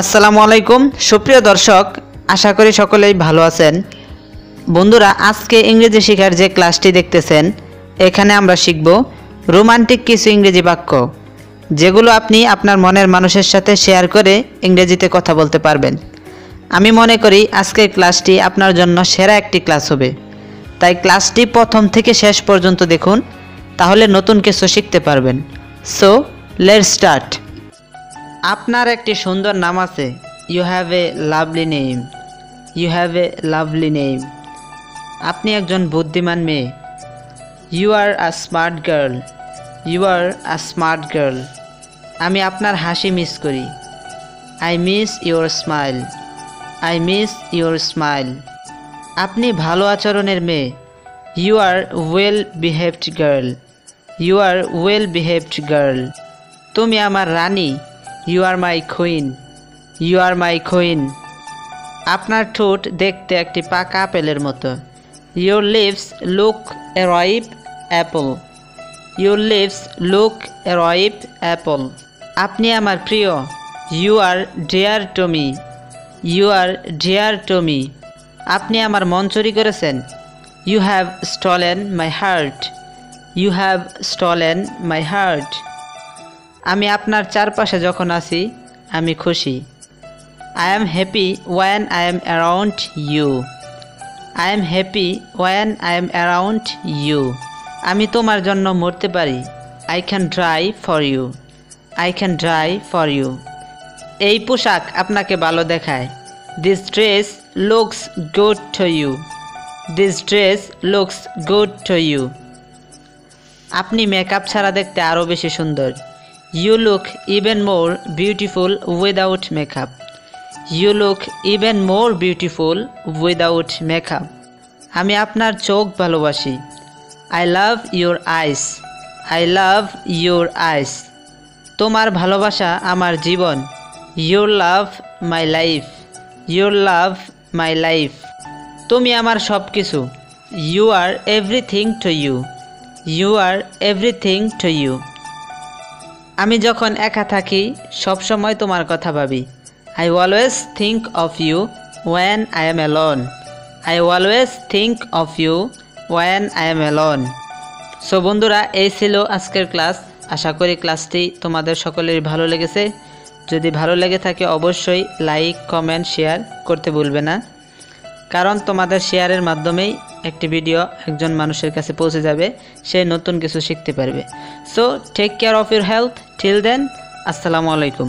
আসসালামু আলাইকুম সুপ্রিয় দর্শক, আশা করি সকলেই ভালো আছেন। বন্ধুরা, আজকে ইংরেজি শেখার যে ক্লাসটি দেখতেছেন, এখানে আমরা শিখব রোমান্টিক কিছু ইংরেজি বাক্য, যেগুলো আপনি আপনার মনের মানুষের সাথে শেয়ার করে ইংরেজিতে কথা বলতে পারবেন। আমি মনে করি আজকের ক্লাসটি আপনার জন্য সেরা একটি ক্লাস হবে, তাই ক্লাসটি প্রথম থেকে শেষ পর্যন্ত দেখুন, তাহলে নতুন কিছু শিখতে পারবেন। So let's start. আপনার একটি সুন্দর নাম আছে। You have a lovely name. You have a lovely name. আপনি একজন বুদ্ধিমান মেয়ে। You are a smart girl. You are a smart girl. আমি আপনার হাসি মিস করি। I miss your smile. I miss your smile. আপনি ভালো আচরণের মেয়ে। You are well behaved girl. You are well behaved girl. তুমি আমার রানী। You are my queen. You are my queen. আপনার ঠোঁট দেখতে একটি পাকা আপেলের মতো। Your lips look a ripe apple. Your lips look a ripe apple. আপনি আমার প্রিয়। You are dear to me. You are dear to me. আপনি আমার মন চুরি করেছেন। You have stolen my heart. You have stolen my heart. আমি আপনার চারপাশে যখন আছি আমি খুশি। I am happy when I am around you. I am happy when I am around you. আমি তোমার জন্য মরতে পারি। I can die for you. I can die for you. এই পোশাক আপনাকে ভালো দেখায়। This dress looks good to you. This dress looks good to you. আপনি মেকআপ ছাড়া দেখতে আরও বেশি সুন্দর। You look even more beautiful without makeup. You look even more beautiful without makeup. আমি আপনার চোখ ভালোবাসি। I love your eyes. I love your eyes. তোমার ভালোবাসা আমার জীবন। Your love my life. Your love my life. তুমি আমার সব কিছু। You are everything to you. You are everything to you. আমি যখন একা থাকি সবসময় তোমার কথা ভাবি। I always think of you when I am alone. I always think of you when I am alone. So বন্ধুরা, এই ছিল আজকের ক্লাস। আশা করি ক্লাসটি তোমাদের সকলেরই ভালো লেগেছে। যদি ভালো লেগে থাকে অবশ্যই লাইক, কমেন্ট, শেয়ার করতে ভুলবে না, কারণ তোমাদের শেয়ারের মাধ্যমেই একটি ভিডিও একজন মানুষের কাছে পৌঁছে যাবে, সে নতুন কিছু শিখতে পারবে। So take care of your health. Till then, আসসালামু আলাইকুম।